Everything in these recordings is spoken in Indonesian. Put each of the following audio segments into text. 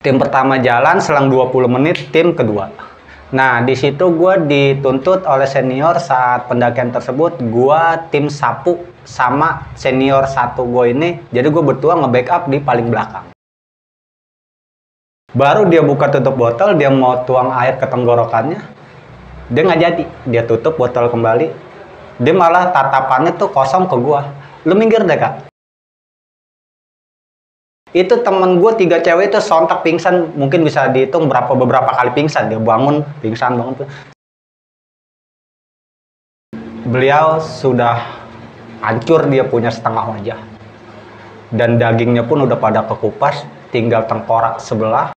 Tim pertama jalan, selang 20 menit tim kedua. Nah, di situ gue dituntut oleh senior saat pendakian tersebut. Gue tim sapu sama senior satu gue ini. Jadi gue berdua nge-backup di paling belakang. Baru dia buka tutup botol, dia mau tuang air ke tenggorokannya. Dia nggak jadi. Dia tutup botol kembali. Dia malah tatapannya tuh kosong ke gue. Lu minggir deh, Kak. Itu temen gue 3 cewek itu sontak pingsan, mungkin bisa dihitung beberapa kali pingsan. Dia bangun, pingsan, bangun. Beliau sudah hancur, dia punya setengah wajah. Dan dagingnya pun udah pada kekupas, tinggal tengkorak sebelah.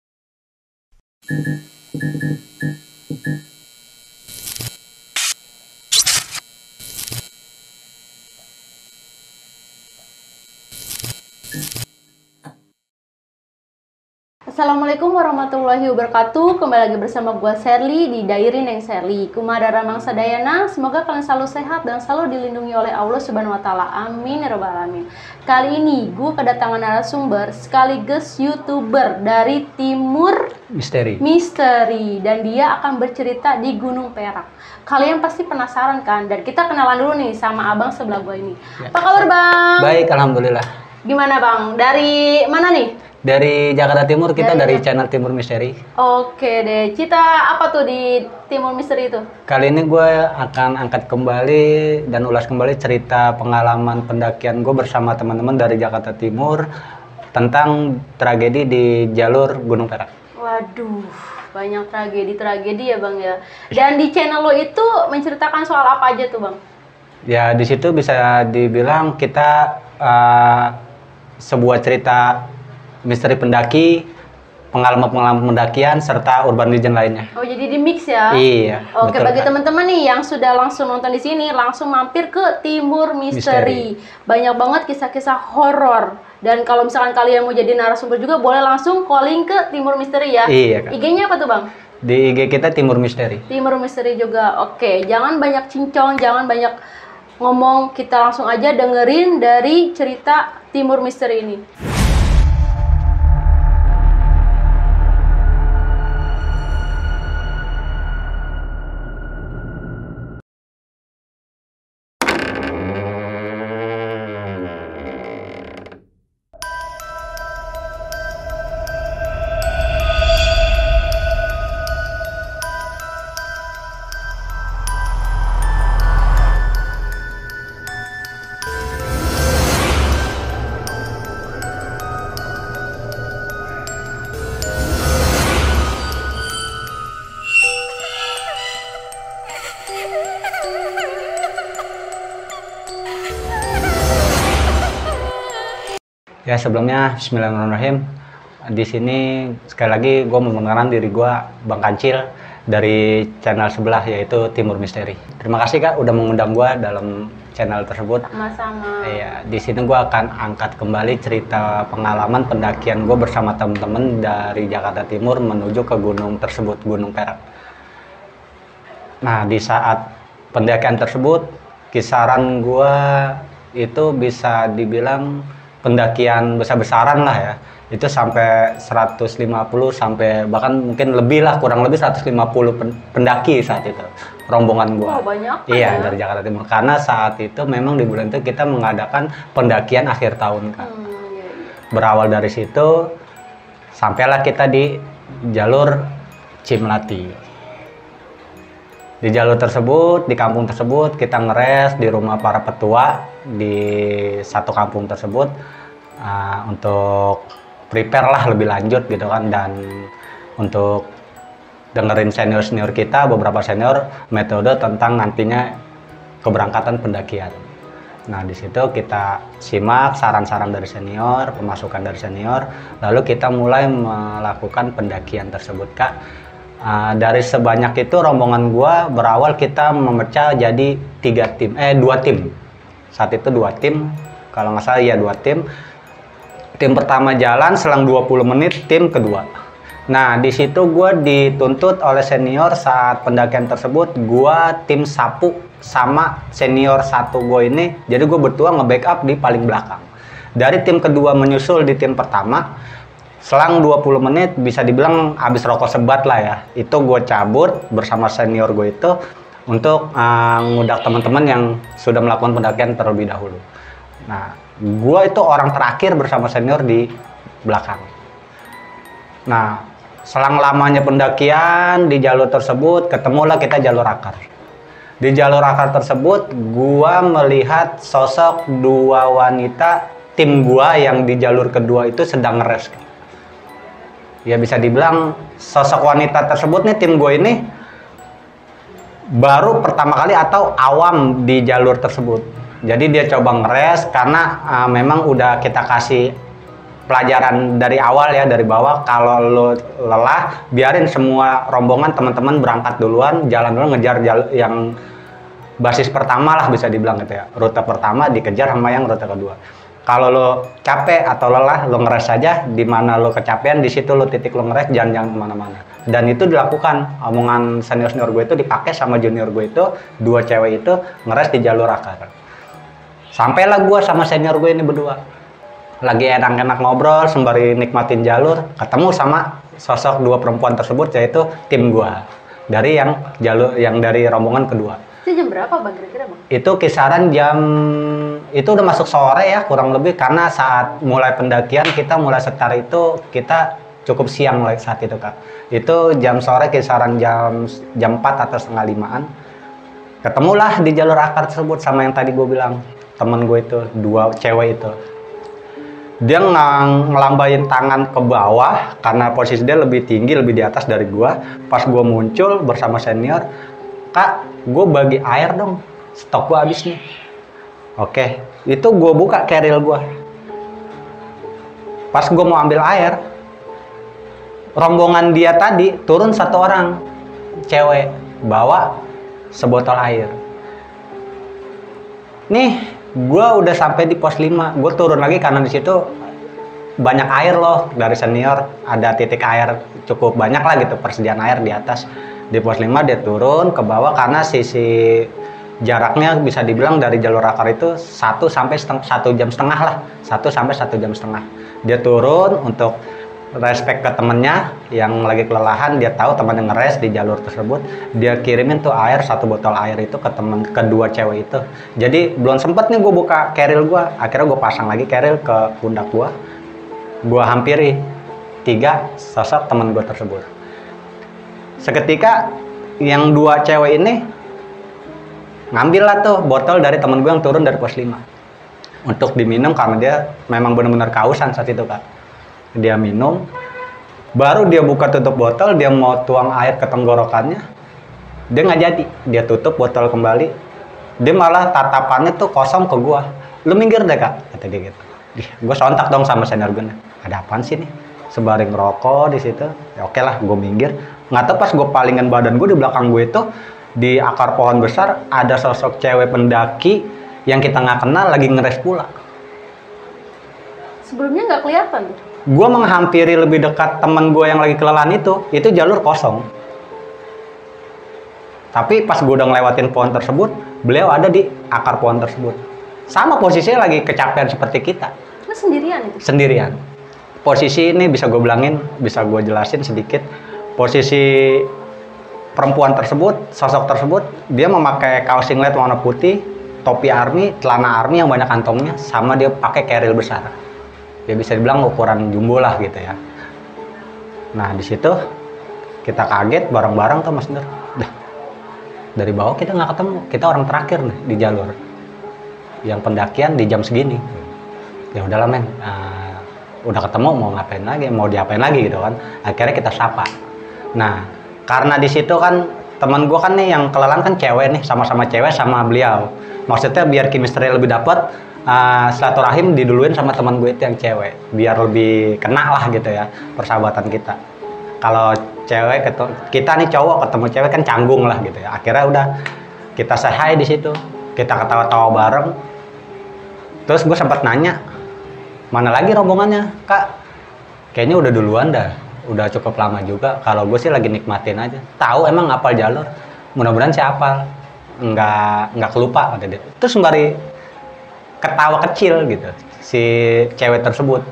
Assalamualaikum warahmatullahi wabarakatuh. Kembali lagi bersama gue Sherly di Diary Neng Sherly. Kumadara Mangsa Dayana. Semoga kalian selalu sehat dan selalu dilindungi oleh Allah Subhanahu wa taala. Amin ya rabbal alamin. Kali ini gue kedatangan narasumber sekaligus YouTuber dari Timur Misteri dan dia akan bercerita di Gunung Perak. Kalian pasti penasaran kan? Dan kita kenalan dulu nih sama abang sebelah gue ini. Ya. Apa kabar, Bang? Baik, alhamdulillah. Gimana, Bang? Dari mana nih? Dari Jakarta Timur, kita dari channel Timur Misteri. Oke deh, cita apa tuh di Timur Misteri itu? Kali ini gue akan angkat kembali dan ulas kembali cerita pengalaman pendakian gue bersama teman-teman dari Jakarta Timur tentang tragedi di jalur Gunung Perak. Waduh, banyak tragedi ya Bang ya. Dan di channel lo itu menceritakan soal apa aja tuh Bang? Ya di situ bisa dibilang kita sebuah cerita misteri pendaki, pengalaman pendakian, serta urban legend lainnya. Oh, jadi di mix ya? Iya. Oke, bagi teman-teman nih yang sudah langsung nonton di sini, langsung mampir ke Timur Misteri. Banyak banget kisah-kisah horor. Dan kalau misalkan kalian mau jadi narasumber juga, boleh langsung calling ke Timur Misteri ya? Iya, Kak. IG-nya apa tuh Bang? Di IG kita Timur Misteri. Timur Misteri juga. Oke, jangan banyak cincong, jangan banyak ngomong. Kita langsung aja dengerin dari cerita Timur Misteri ini. Ya sebelumnya Bismillahirrahmanirrahim. Di sini sekali lagi gue mengenalkan diri gue Bang Kancil dari channel sebelah yaitu Timur Misteri. Terima kasih Kak udah mengundang gue dalam channel tersebut. Sama-sama. Iya, di sini gue akan angkat kembali cerita pengalaman pendakian gue bersama teman-teman dari Jakarta Timur menuju ke gunung tersebut, Gunung Perak. Nah, di saat pendakian tersebut, kisaran gue itu bisa dibilang pendakian besar-besaran lah ya. Itu sampai 150 sampai bahkan mungkin lebih lah, kurang lebih 150 pendaki saat itu. Rombongan gua. Oh, banyak. Iya, dari Jakarta Timur. Karena saat itu memang di bulan itu kita mengadakan pendakian akhir tahun kan. Iya. Berawal dari situ sampailah kita di jalur Cimlati. Di jalur tersebut, di kampung tersebut kita ngeres di rumah para petua di satu kampung tersebut untuk prepare lah lebih lanjut gitu kan, dan untuk dengerin senior kita, beberapa senior metode tentang nantinya keberangkatan pendakian. Nah di situ kita simak saran-saran dari senior, pemasukan dari senior, lalu kita mulai melakukan pendakian tersebut Kak. Dari sebanyak itu rombongan gua berawal kita memecah jadi 2 tim. Saat itu 2 tim, kalau nggak salah ya 2 tim. Tim pertama jalan, selang 20 menit tim kedua. Nah di situ gua dituntut oleh senior saat pendakian tersebut. Gua tim sapu sama senior satu gue ini, jadi gue berdua nge-backup di paling belakang. Dari tim kedua menyusul di tim pertama. Selang 20 menit bisa dibilang habis rokok sebat lah ya. Itu gue cabut bersama senior gue itu untuk ngudak teman-teman yang sudah melakukan pendakian terlebih dahulu. Nah, gue itu orang terakhir bersama senior di belakang. Nah, selang lamanya pendakian di jalur tersebut, ketemulah kita jalur akar. Di jalur akar tersebut, gue melihat sosok dua wanita tim gue yang di jalur kedua itu sedang ngeres. Ya bisa dibilang sosok wanita tersebut nih, tim gue ini baru pertama kali atau awam di jalur tersebut. Jadi dia coba ngeres karena memang udah kita kasih pelajaran dari awal ya, dari bawah, kalau lo lelah biarin semua rombongan teman-teman berangkat duluan, jalan dulu ngejar yang basis pertama lah bisa dibilang gitu ya. Rute pertama dikejar sama yang rute kedua. Kalau lo capek atau lelah, lo ngeres saja. Di mana lo kecapean, di situ lo titik lo ngeres, jangan kemana-mana. Dan itu dilakukan. Omongan senior-senior gue itu dipakai sama junior gue itu, dua cewek itu ngeres di jalur akar. Sampailah gue sama senior gue ini berdua. Lagi enak-enak ngobrol, sembari nikmatin jalur, ketemu sama sosok dua perempuan tersebut, yaitu tim gue. Dari yang dari rombongan kedua. Itu jam berapa Bang kira-kira Bang? Itu kisaran itu udah masuk sore ya kurang lebih, karena saat mulai pendakian kita mulai setar itu kita cukup siang saat itu Kak. Itu jam sore kisaran jam 4 atau setengah 5-an. Ketemulah di jalur akar tersebut sama yang tadi gue bilang, temen gue itu, dua cewek itu. Dia ngelambain tangan ke bawah karena posisi dia lebih tinggi, lebih di atas dari gue. Pas gue muncul bersama senior, Kak, gue bagi air dong, stok gue habis nih. Oke, itu gue buka keril gue. Pas gue mau ambil air, rombongan dia tadi turun satu orang, cewek, bawa sebotol air. Nih, gue udah sampai di pos 5, gue turun lagi karena di situ banyak air loh dari senior, ada titik air cukup banyak lah gitu, persediaan air di atas. Di pos 5 dia turun ke bawah karena sisi jaraknya bisa dibilang dari jalur akar itu 1 sampai 1 jam setengah lah, 1 sampai 1 jam setengah. Dia turun untuk respect ke temennya yang lagi kelelahan, dia tahu temannya ngeres di jalur tersebut, dia kirimin tuh air, 1 botol air itu ke temen kedua cewek itu. Jadi belum sempet nih gue buka keril gue, akhirnya gue pasang lagi keril ke pundak gue hampiri 3 sosok temen gue tersebut. Seketika yang 2 cewek ini ngambil lah tuh botol dari temen gue yang turun dari pos 5 untuk diminum karena dia memang benar-benar kausan saat itu Kak. Dia minum, baru dia buka tutup botol, dia mau tuang air ke tenggorokannya, dia nggak jadi, dia tutup botol kembali, dia malah tatapannya tuh kosong ke gua. Lu minggir deh Kak, kata dia gitu. Gue sontak dong sama senior gue, ada apaan sih nih? Sebaring rokok di situ, ya oke lah, gue minggir. Nggak tahu pas gue palingin badan gue, di belakang gue itu di akar pohon besar ada sosok cewek pendaki yang kita nggak kenal lagi ngeres pula. Sebelumnya nggak kelihatan tuh. Gue menghampiri lebih dekat temen gue yang lagi kelelahan itu jalur kosong. Tapi pas gue udah ngelewatin pohon tersebut, beliau ada di akar pohon tersebut. Sama posisinya lagi kecapean seperti kita. Lu sendirian itu? Sendirian. Posisi ini bisa gue bilangin, bisa gue jelasin sedikit. Posisi perempuan tersebut, sosok tersebut, dia memakai kaos singlet warna putih, topi army, celana army yang banyak kantongnya, sama dia pakai keril besar. Dia bisa dibilang ukuran jumbo lah gitu ya. Nah di situ kita kaget bareng-bareng tuh Mas Nur. Dari bawah kita nggak ketemu, kita orang terakhir nih di jalur yang pendakian di jam segini. Ya udahlah men, udah ketemu mau ngapain lagi, mau diapain lagi gitu kan. Akhirnya kita sapa. Nah karena di situ kan teman gue kan nih yang kelelahan kan cewek nih, sama-sama cewek sama beliau. Maksudnya biar chemistry lebih dapet, silaturahim diduluin sama teman gue itu yang cewek, biar lebih kena lah gitu ya persahabatan kita. Kalau cewek kita nih cowok ketemu cewek kan canggung lah gitu ya. Akhirnya udah kita say hi di situ, kita ketawa-tawa bareng. Terus gue sempat nanya, mana lagi rombongannya Kak? Kayaknya udah duluan dah, udah cukup lama juga. Kalau gue sih lagi nikmatin aja. Tahu emang apal jalur, mudah-mudahan sih apal, nggak kelupa kata dia. Terus sembari ketawa kecil gitu si cewek tersebut.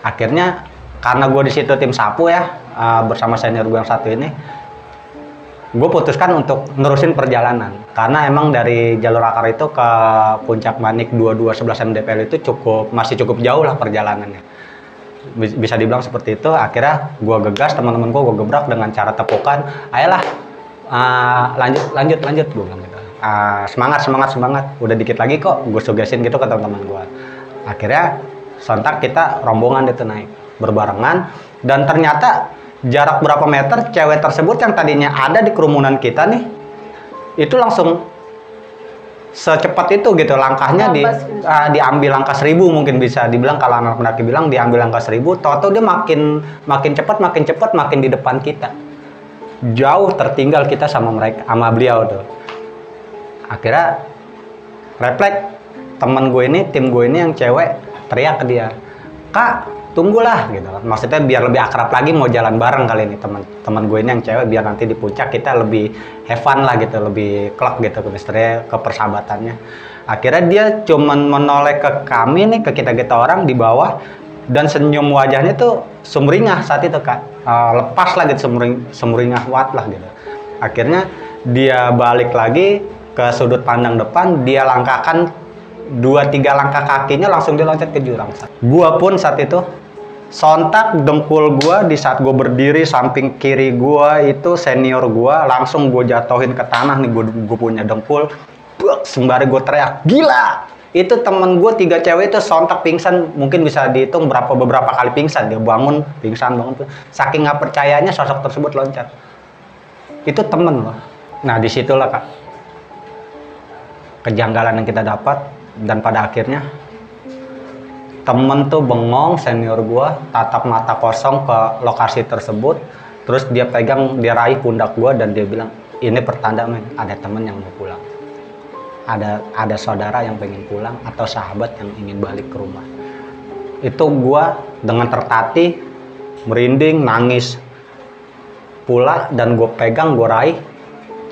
Akhirnya karena gue di situ tim sapu ya, bersama senior gue yang satu ini, gue putuskan untuk nerusin perjalanan karena emang dari jalur akar itu ke Puncak Manik 2211 MDPL itu masih cukup jauh lah perjalanannya, bisa dibilang seperti itu. Akhirnya gue gegas, teman-teman gue gebrak dengan cara tepukan, ayolah lanjut gue bilang gitu. Semangat, udah dikit lagi kok, gue sugesin gitu ke teman-teman gue. Akhirnya sontak kita rombongan itu naik berbarengan, dan ternyata jarak berapa meter cewek tersebut yang tadinya ada di kerumunan kita nih, itu langsung secepat itu gitu langkahnya, diambil angka 1000 mungkin bisa dibilang, kalau anak pendaki bilang diambil angka 1000. Toto dia makin cepat makin di depan kita, jauh tertinggal kita sama beliau tuh. Akhirnya refleks temen gue ini, tim gue ini yang cewek teriak ke dia, "Kak, tunggulah," gitu. Maksudnya biar lebih akrab lagi, mau jalan bareng kali ini teman gue ini yang cewek, biar nanti di puncak kita lebih have fun lah gitu, lebih klop gitu chemistry, ke persahabatannya. Akhirnya dia cuman menoleh ke kami nih, ke kita orang di bawah, dan senyum wajahnya tuh sumringah saat itu Kak, lepas lah gitu, sumringah wat lah gitu. Akhirnya dia balik lagi ke sudut pandang depan, dia langkahkan 2-3 langkah kakinya, langsung dia loncat ke jurang. Gua pun saat itu sontak dengkul gua di saat gua berdiri, samping kiri gua itu senior gua, langsung gua jatuhin ke tanah nih, gua punya dengkul. Sembari gua teriak, "Gila!" Itu temen gua 3 cewek itu sontak pingsan, mungkin bisa dihitung beberapa kali pingsan, dia bangun, pingsan. Saking nggak percayanya sosok tersebut loncat. Itu temen loh. Nah disitulah Kak, kejanggalan yang kita dapat. Dan pada akhirnya temen tuh bengong, senior gua tatap mata kosong ke lokasi tersebut, terus dia raih pundak gua dan dia bilang, "Ini pertanda men, ada temen yang mau pulang, ada saudara yang pengen pulang atau sahabat yang ingin balik ke rumah." Itu gua dengan tertatih, merinding, nangis pula, dan gue pegang, gue raih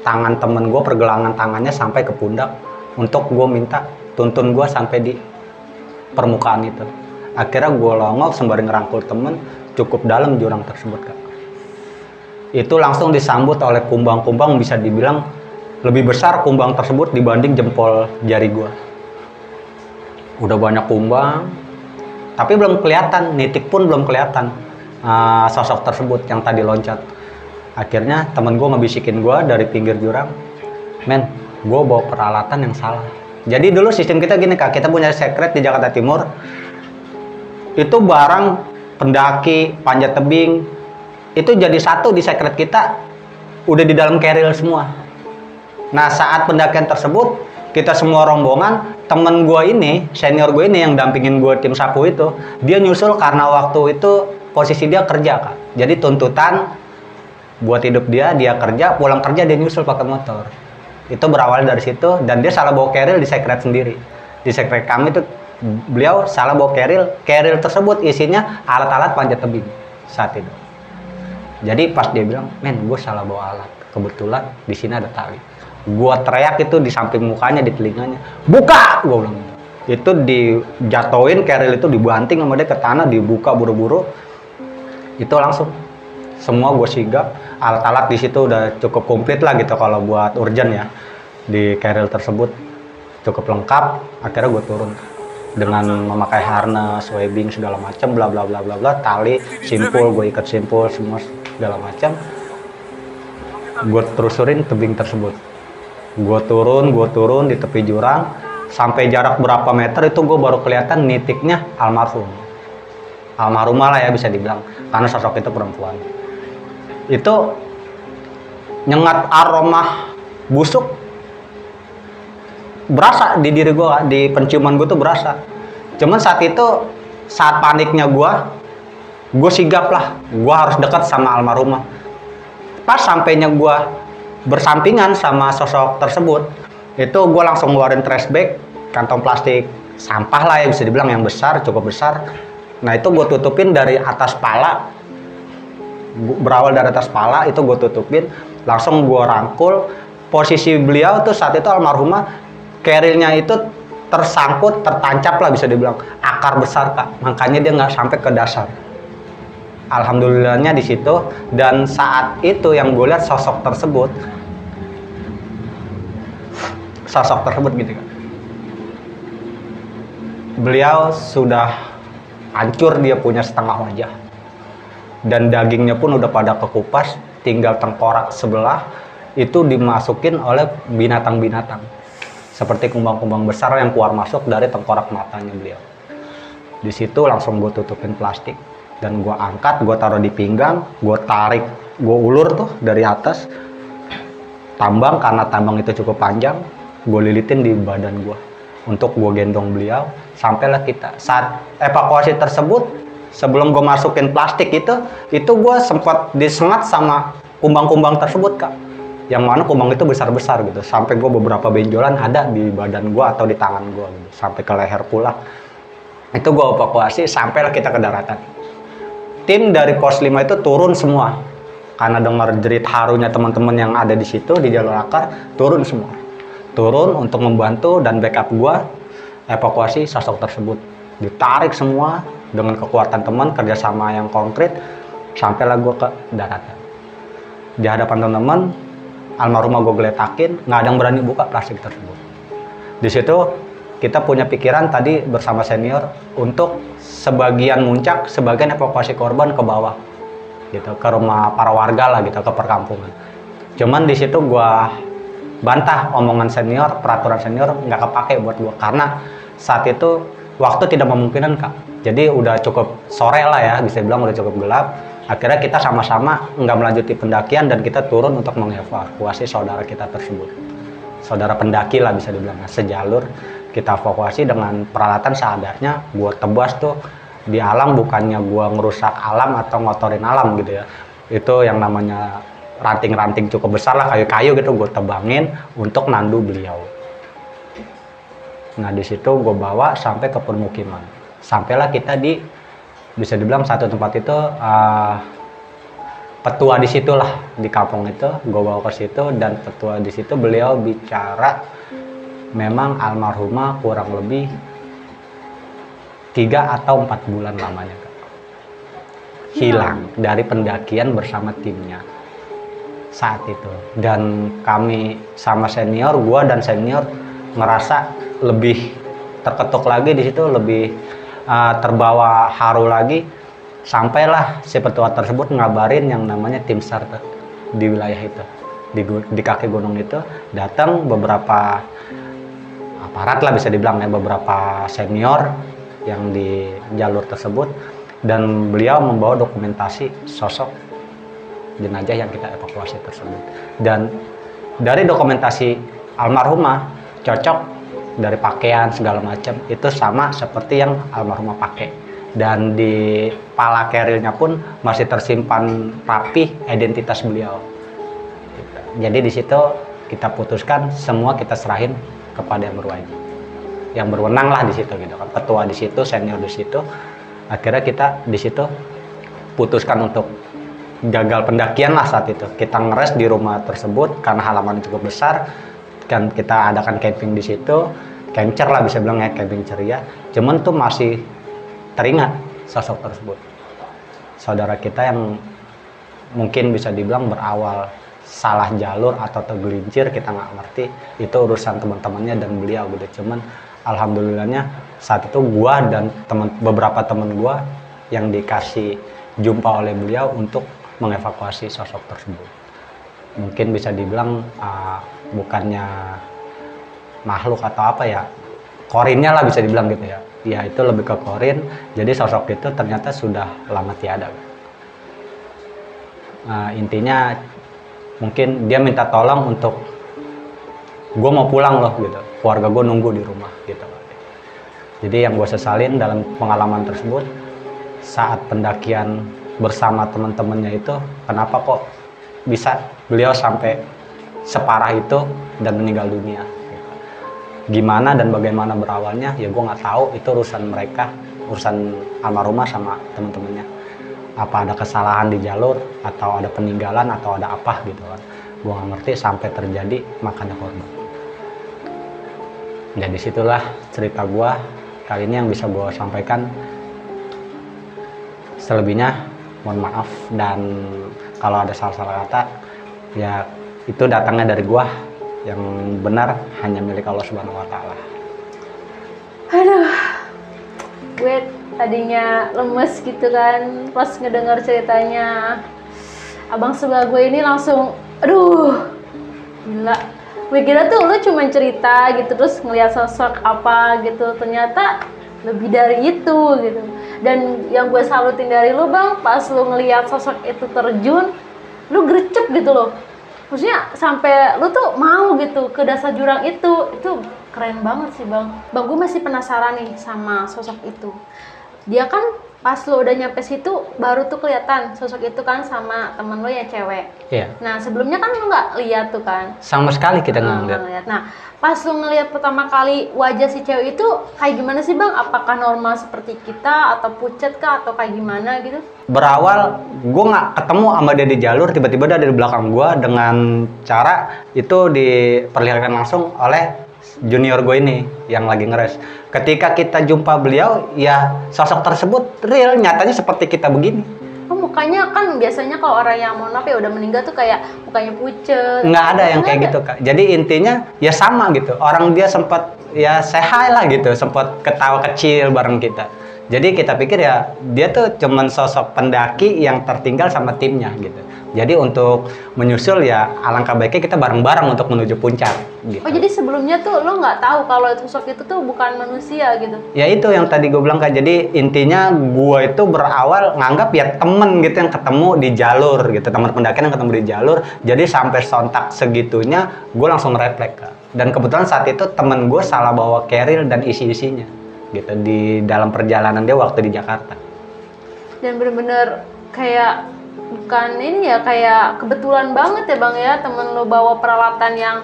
tangan temen gue, pergelangan tangannya sampai ke pundak, untuk gue minta tuntun gue sampai di permukaan itu. Akhirnya gue longok sembari ngerangkul temen cukup dalam jurang tersebut Kak. Itu langsung disambut oleh kumbang-kumbang, bisa dibilang lebih besar kumbang tersebut dibanding jempol jari gue. Udah banyak kumbang, tapi belum kelihatan, nitik pun belum kelihatan sosok tersebut yang tadi loncat. Akhirnya temen gue ngebisikin gue dari pinggir jurang, "Men, gue bawa peralatan yang salah." Jadi dulu sistem kita gini Kak, kita punya secret di Jakarta Timur, itu barang pendaki, panjat tebing, itu jadi satu di secret kita, udah di dalam keril semua. Nah saat pendakian tersebut, kita semua rombongan, temen gue ini, senior gue ini yang dampingin gue tim sapu itu, dia nyusul karena waktu itu posisi dia kerja Kak. Jadi tuntutan buat hidup dia kerja, pulang kerja dia nyusul pakai motor. Itu berawal dari situ, dan dia salah bawa keril di secret sendiri. Di secret kami itu beliau salah bawa keril tersebut isinya alat-alat panjat tebing saat itu. Jadi pas dia bilang, "Men, gue salah bawa alat, kebetulan di sini ada tali." Gua teriak itu di samping mukanya, di telinganya, "Buka!" Gue bilang. Itu dijatuhin keril itu, dibanting sama dia ke tanah, dibuka buru-buru. Itu langsung semua gue sigap, alat-alat di situ udah cukup komplit lah gitu kalau buat urgent ya. Di keril tersebut cukup lengkap. Akhirnya gue turun dengan memakai harness, webbing segala macam, bla bla bla bla bla, tali, simpul, gue ikat simpul semua segala macam. Gue terusurin tebing tersebut. Gue turun di tepi jurang sampai jarak berapa meter itu gue baru kelihatan nitiknya almarhumah lah ya bisa dibilang, karena sosok itu perempuan. Itu nyengat aroma busuk berasa di diri gue, di penciuman gue tuh berasa. Cuman saat itu, saat paniknya gue sigap lah, gue harus dekat sama almarhumah. Pas sampainya gue bersampingan sama sosok tersebut, itu gue langsung ngeluarin trash bag, kantong plastik sampah lah ya bisa dibilang, yang besar, cukup besar. Nah itu gue tutupin dari atas pala, berawal dari atas pala itu gue tutupin, langsung gue rangkul. Posisi beliau tuh saat itu almarhumah, kerilnya itu tersangkut, tertancap lah bisa dibilang, akar besar Kak, makanya dia nggak sampai ke dasar. alhamdulillahnya di situ. Dan saat itu yang gue lihat sosok tersebut gitu kan, beliau sudah hancur, dia punya setengah wajah dan dagingnya pun udah pada kekupas, tinggal tengkorak sebelah itu dimasukin oleh binatang-binatang seperti kumbang-kumbang besar yang keluar masuk dari tengkorak matanya beliau. Di situ langsung gue tutupin plastik dan gue angkat, gue taruh di pinggang, gue tarik, gue ulur tuh dari atas tambang, karena tambang itu cukup panjang, gue lilitin di badan gue untuk gue gendong beliau. Sampailah kita saat evakuasi tersebut, sebelum gue masukin plastik itu gue sempat disengat sama kumbang-kumbang tersebut kak, yang mana kumbang itu besar-besar gitu, sampai gue beberapa benjolan ada di badan gue atau di tangan gue gitu, sampai ke leher pula. Itu gue evakuasi, sampailah kita ke daratan. Tim dari pos 5 itu turun semua karena dengar jerit harunya teman-teman yang ada di situ di jalur akar, turun semua, turun untuk membantu dan backup gue evakuasi sosok tersebut. Ditarik semua dengan kekuatan teman, kerjasama yang konkret, sampailah gue ke daratan. Di hadapan teman-teman, almarhumah gue geletakin, nggak ada yang berani buka plastik tersebut. Di situ kita punya pikiran tadi bersama senior untuk sebagian muncak, sebagian evakuasi korban ke bawah, gitu, ke rumah para warga lah gitu, ke perkampungan. Cuman di situ gue bantah omongan senior, peraturan senior nggak kepake buat gue karena saat itu waktu tidak memungkinkan kak. Jadi udah cukup sore lah ya, bisa bilang udah cukup gelap. Akhirnya kita sama-sama nggak melanjuti pendakian dan kita turun untuk mengevakuasi saudara kita tersebut. Saudara pendaki lah bisa dibilang, sejalur kita evakuasi dengan peralatan seadanya. Gue tebas tuh di alam, bukannya gue ngerusak alam atau ngotorin alam gitu ya. Itu yang namanya ranting-ranting cukup besar lah, kayu-kayu gitu, gue tebangin untuk nandu beliau. Nah di situ gue bawa sampai ke permukiman. Sampailah kita di, bisa dibilang satu tempat itu petua di situlah, di kampung itu gue bawa ke situ, dan petua di situ beliau bicara memang almarhumah kurang lebih 3 atau 4 bulan lamanya Kak, hilang dari pendakian bersama timnya saat itu. Dan kami sama senior, gue dan senior ngerasa lebih terketuk lagi di situ, lebih terbawa haru lagi. Sampailah si petua tersebut ngabarin yang namanya tim SAR di wilayah itu, di kaki gunung itu datang beberapa aparat lah bisa dibilang ya, beberapa senior yang di jalur tersebut, dan beliau membawa dokumentasi sosok jenazah yang kita evakuasi tersebut. Dan dari dokumentasi almarhumah cocok dari pakaian segala macam itu sama seperti yang almarhumah pakai, dan di pala kerilnya pun masih tersimpan rapi identitas beliau. Jadi di situ kita putuskan semua kita serahin kepada yang berwajib, yang berwenang lah di situ gitu kan, petua di situ, senior di situ. Akhirnya kita di situ putuskan untuk gagal pendakian lah saat itu. Kita ngeres di rumah tersebut karena halaman cukup besar, kan kita adakan camping di situ, camcer lah bisa bilang ya, camping ceria. Cuman tuh masih teringat sosok tersebut, saudara kita yang mungkin bisa dibilang berawal salah jalur atau tergelincir, kita nggak ngerti, itu urusan teman-temannya dan beliau gitu. Cuman alhamdulillahnya saat itu gua dan beberapa teman gua yang dikasih jumpa oleh beliau untuk mengevakuasi sosok tersebut. Mungkin bisa dibilang bukannya makhluk atau apa ya, korinnya lah bisa dibilang gitu ya. Ya itu lebih ke korin, jadi sosok itu ternyata sudah lama tiada. Intinya mungkin dia minta tolong untuk gue mau pulang loh gitu, keluarga gue nunggu di rumah gitu. Jadi yang gue sesalin dalam pengalaman tersebut, saat pendakian bersama teman-temannya itu, kenapa kok bisa beliau sampai separah itu dan meninggal dunia. Gimana dan bagaimana berawalnya ya gue nggak tahu, itu urusan mereka, urusan almarhumah sama teman-temannya. Apa ada kesalahan di jalur atau ada peninggalan atau ada apa gitu kan, gue nggak ngerti sampai terjadi makannya korban. Jadi situlah cerita gue kali ini yang bisa gue sampaikan. Selebihnya mohon maaf, dan kalau ada salah-salah kata ya itu datangnya dari gua, yang benar hanya milik Allah Subhanahu wa Ta'ala. Aduh, gue tadinya lemes gitu kan pas ngedengar ceritanya abang sebelah gue ini, langsung aduh gila. Gue kira tuh lu cuma cerita gitu terus ngeliat sosok apa gitu, ternyata lebih dari itu gitu. Dan yang gue salutin dari lu bang, pas lu ngeliat sosok itu terjun, lu gercep gitu loh. Maksudnya sampai lu tuh mau gitu ke dasar jurang itu keren banget sih bang. Bang, gue masih penasaran nih sama sosok itu. Dia kan pas lo udah nyampe situ baru tuh kelihatan sosok itu kan sama temen lo yang cewek. Iya. Nah sebelumnya kan lo nggak lihat tuh kan? Sama sekali kita nggak ngeliat. Nah pas lo ngelihat pertama kali wajah si cewek itu kayak gimana sih bang? Apakah normal seperti kita atau pucet kah atau kayak gimana gitu? Berawal gue nggak ketemu sama dia di jalur, tiba-tiba dia ada di belakang gue dengan cara itu diperlihatkan langsung oleh junior gue ini yang lagi ngeres. Ketika kita jumpa beliau, ya sosok tersebut real, nyatanya seperti kita begini. Oh, mukanya kan biasanya kalau orang yang mohon maaf ya udah meninggal tuh kayak mukanya pucet. Nggak ada yang kayak gitu kak. Jadi intinya ya sama gitu. Orang dia sempat ya say hi lah gitu, sempat ketawa kecil bareng kita. Jadi kita pikir ya dia tuh cuman sosok pendaki yang tertinggal sama timnya gitu. Jadi untuk menyusul ya alangkah baiknya kita bareng-bareng untuk menuju puncak gitu. Oh jadi sebelumnya tuh lo nggak tahu kalau sosok itu tuh bukan manusia gitu? Ya itu yang tadi gue bilang kak. Jadi intinya gue itu berawal nganggap ya temen gitu yang ketemu di jalur gitu. Teman pendakian yang ketemu di jalur. Jadi sampai sontak segitunya gue langsung refleks kak. Dan kebetulan saat itu temen gue salah bawa carrier dan isi-isinya gitu di dalam perjalanan dia waktu di Jakarta. Dan bener-bener kayak bukan ini ya, kayak kebetulan banget ya bang ya, temen lo bawa peralatan yang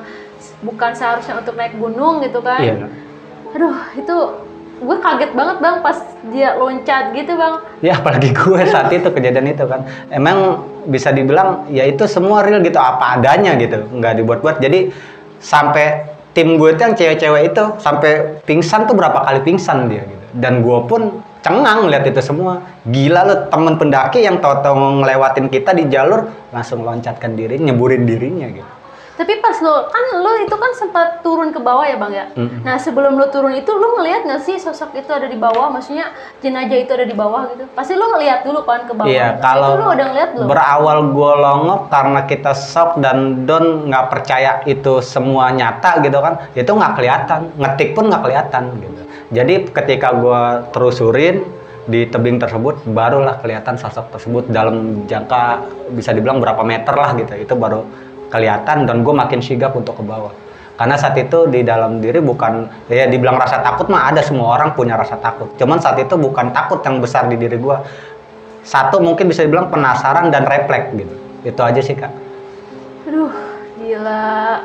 bukan seharusnya untuk naik gunung gitu kan. Iya. Aduh itu gue kaget banget bang pas dia loncat gitu bang. Ya apalagi gue saat itu kejadian itu kan emang bisa dibilang ya itu semua real gitu, apa adanya gitu, nggak dibuat-buat. Jadi sampai tim gue itu yang cewek-cewek itu sampai pingsan tuh berapa kali pingsan dia gitu. Dan gue pun cengang lihat itu semua. Gila lo, temen pendaki yang tahu-tahu ngelewatin kita di jalur langsung loncatkan diri, nyeburin dirinya gitu. Tapi pas lo itu kan sempat turun ke bawah ya bang ya. Nah sebelum lo turun itu lo ngelihat nggak sih sosok itu ada di bawah? Maksudnya jenazah itu ada di bawah gitu? Pasti lo ngelihat dulu kan ke bawah. Iya, gitu. kalau itu lo udah ngeliat belum? Berawal gue longok karena kita shock dan don nggak percaya itu semua nyata gitu kan, itu nggak kelihatan, ngetik pun nggak kelihatan gitu. Jadi ketika gue terusurin di tebing tersebut, barulah kelihatan sosok tersebut dalam jangka bisa dibilang berapa meter lah gitu. Itu baru kelihatan dan gue makin sigap untuk ke bawah. Karena saat itu di dalam diri bukan, ya dibilang rasa takut mah ada, semua orang punya rasa takut. Cuman saat itu bukan takut yang besar di diri gue. Satu mungkin bisa dibilang penasaran dan refleks gitu. Itu aja sih kak. Aduh gila.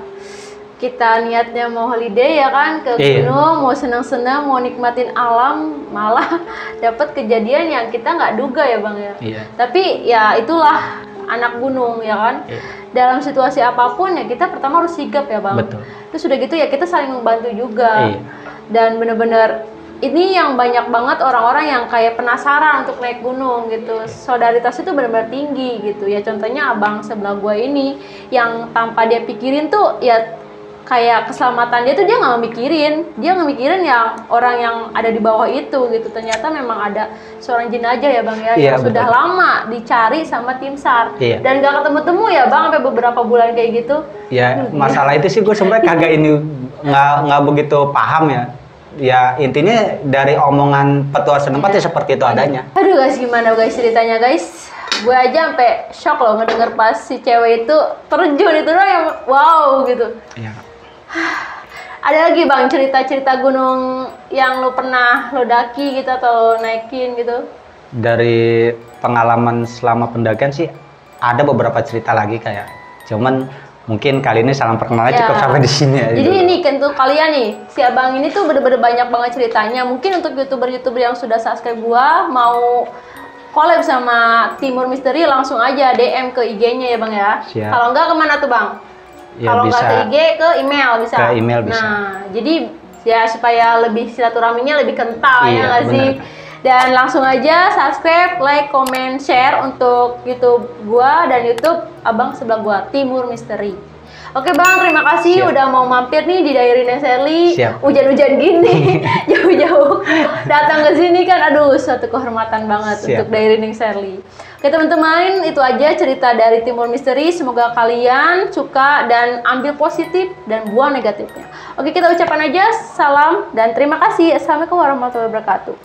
Kita niatnya mau holiday ya kan, ke gunung, mau senang-senang, mau nikmatin alam, malah dapat kejadian yang kita nggak duga ya bang ya. Iya. Tapi ya itulah anak gunung ya kan. Iya. Dalam situasi apapun ya kita pertama harus sigap ya bang. Betul. Terus udah gitu ya kita saling membantu juga. Iya. Dan bener-bener ini yang banyak banget orang-orang yang kayak penasaran untuk naik gunung gitu. Solidaritas itu benar-benar tinggi gitu ya. Contohnya abang sebelah gue ini yang tanpa dia pikirin tuh ya kayak keselamatan dia tuh dia nggak mikirin yang orang yang ada di bawah itu gitu. Ternyata memang ada seorang jenazah ya bang ya, yang sudah lama dicari sama tim SAR dan gak ketemu-temu ya bang sampai beberapa bulan kayak gitu. Ya masalah itu sih gue sebenarnya kagak ini nggak begitu paham ya. Ya intinya dari omongan petua setempat ya seperti itu adanya. Aduh guys, gimana guys ceritanya guys? Gue aja sampai shock loh ngedenger pas si cewek itu terjun itu doang yang wow gitu. Iya. Ada lagi bang cerita-cerita gunung yang lo pernah lo daki gitu atau naikin gitu? Dari pengalaman selama pendakian sih ada beberapa cerita lagi kayak, cuman mungkin kali ini salam perkenalan cukup sampai di sini ya. Jadi ini kan untuk kalian nih, si abang ini tuh bener-bener banyak banget ceritanya. Mungkin untuk youtuber yang sudah subscribe gua mau collab sama Timur Misteri langsung aja DM ke IG-nya ya bang ya. Kalau enggak kemana tuh bang? Ya, kalau nggak ke IG, ke email bisa. Ke email bisa. Nah, jadi ya supaya lebih silaturahminya lebih kental ya nggak sih? Dan langsung aja subscribe, like, comment, share untuk YouTube gua dan YouTube abang sebelah gua, Timur Misteri. Oke Bang, terima kasih udah mau mampir nih di Diary Neng Sherly. Hujan-hujan gini, jauh-jauh datang ke sini kan, aduh suatu kehormatan banget untuk Diary Neng Sherly. Oke teman-teman, itu aja cerita dari Timur Misteri. Semoga kalian suka dan ambil positif dan buang negatifnya. Oke, kita ucapkan aja salam dan terima kasih. Assalamualaikum warahmatullahi wabarakatuh.